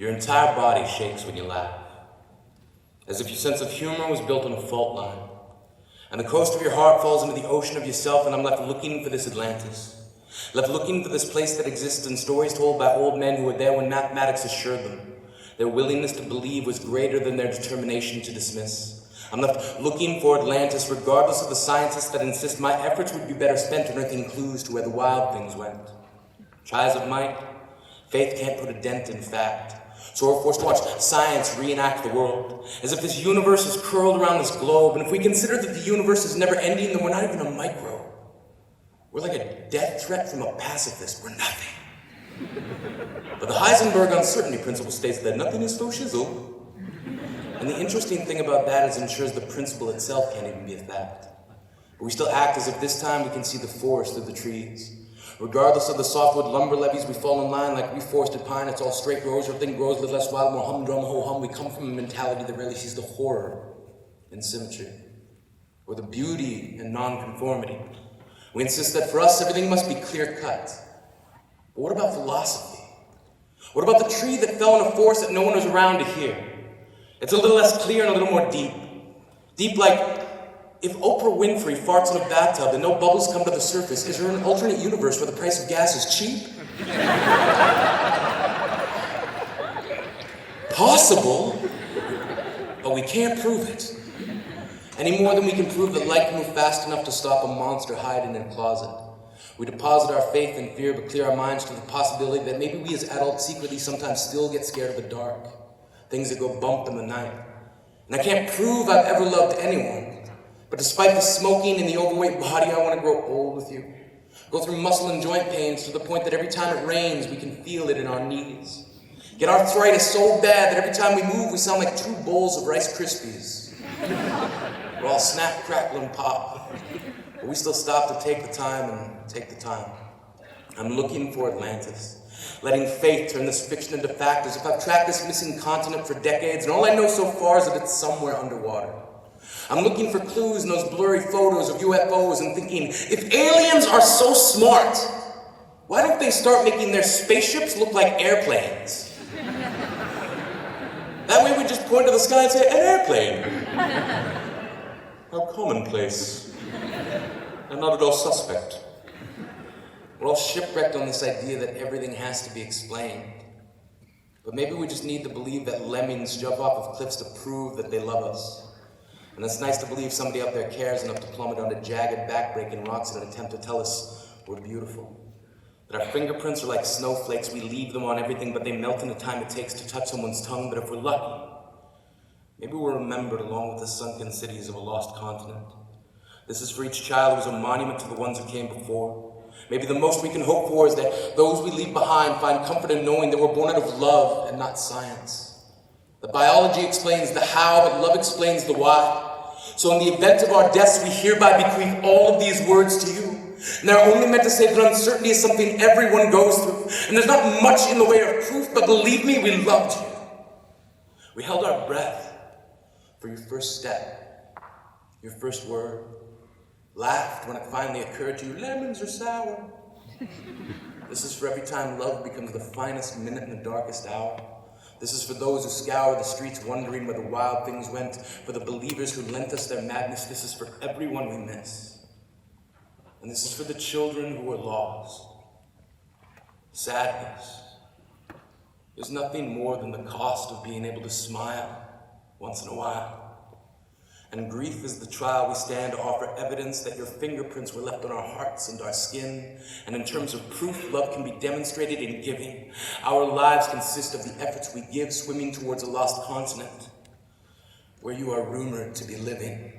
Your entire body shakes when you laugh, as if your sense of humor was built on a fault line. And the coast of your heart falls into the ocean of yourself, and I'm left looking for this Atlantis. Left looking for this place that exists in stories told by old men who were there when mathematics assured them their willingness to believe was greater than their determination to dismiss. I'm left looking for Atlantis, regardless of the scientists that insist my efforts would be better spent unearthing clues to where the wild things went. Try as it might, faith can't put a dent in fact. So we're forced to watch science reenact the world, as if this universe is curled around this globe, and if we consider that the universe is never ending, then we're not even a microbe. We're like a death threat from a pacifist. We're nothing. But the Heisenberg uncertainty principle states that nothing is so shizzle. And the interesting thing about that is it ensures the principle itself can't even be a fact. But we still act as if this time we can see the forest through the trees. Regardless of the softwood lumber levees, we fall in line like reforested pine. It's all straight rows, everything grows a little less wild, more humdrum, ho-hum. We come from a mentality that rarely sees the horror in symmetry, or the beauty in nonconformity. We insist that for us, everything must be clear-cut. But what about philosophy? What about the tree that fell in a forest that no one was around to hear? It's a little less clear and a little more deep. Deep like, if Oprah Winfrey farts in a bathtub and no bubbles come to the surface, is there an alternate universe where the price of gas is cheap? Possible, but we can't prove it. Any more than we can prove that light can move fast enough to stop a monster hiding in a closet. We deposit our faith in fear, but clear our minds to the possibility that maybe we as adults secretly sometimes still get scared of the dark. Things that go bump in the night. And I can't prove I've ever loved anyone. But despite the smoking and the overweight body, I want to grow old with you. Go through muscle and joint pains to the point that every time it rains, we can feel it in our knees. Get arthritis so bad that every time we move, we sound like 2 bowls of Rice Krispies. We're all snap, crackle, and pop. But we still stop to take the time and take the time. I'm looking for Atlantis. Letting faith turn this fiction into fact, as if I've tracked this missing continent for decades, and all I know so far is that it's somewhere underwater. I'm looking for clues in those blurry photos of UFOs and thinking, if aliens are so smart, why don't they start making their spaceships look like airplanes? That way we just point to the sky and say, an airplane. How commonplace. And not at all suspect. We're all shipwrecked on this idea that everything has to be explained. But maybe we just need to believe that lemmings jump off of cliffs to prove that they love us. And it's nice to believe somebody out there cares enough to plummet onto jagged, back-breaking rocks in an attempt to tell us we're beautiful. That our fingerprints are like snowflakes, we leave them on everything, but they melt in the time it takes to touch someone's tongue. But if we're lucky, maybe we're remembered along with the sunken cities of a lost continent. This is for each child who's a monument to the ones who came before. Maybe the most we can hope for is that those we leave behind find comfort in knowing that we're born out of love and not science. That biology explains the how, but love explains the why. So in the event of our deaths, we hereby bequeath all of these words to you. And they're only meant to say that uncertainty is something everyone goes through. And there's not much in the way of proof, but believe me, we loved you. We held our breath for your first step, your first word. Laughed when it finally occurred to you, lemons are sour. This is for every time love becomes the finest minute in the darkest hour. This is for those who scour the streets wondering where the wild things went, for the believers who lent us their madness. This is for everyone we miss. And this is for the children who are lost. Sadness is nothing more than the cost of being able to smile once in a while. And grief is the trial we stand to offer evidence that your fingerprints were left on our hearts and our skin. And in terms of proof, love can be demonstrated in giving. Our lives consist of the efforts we give swimming towards a lost continent where you are rumored to be living.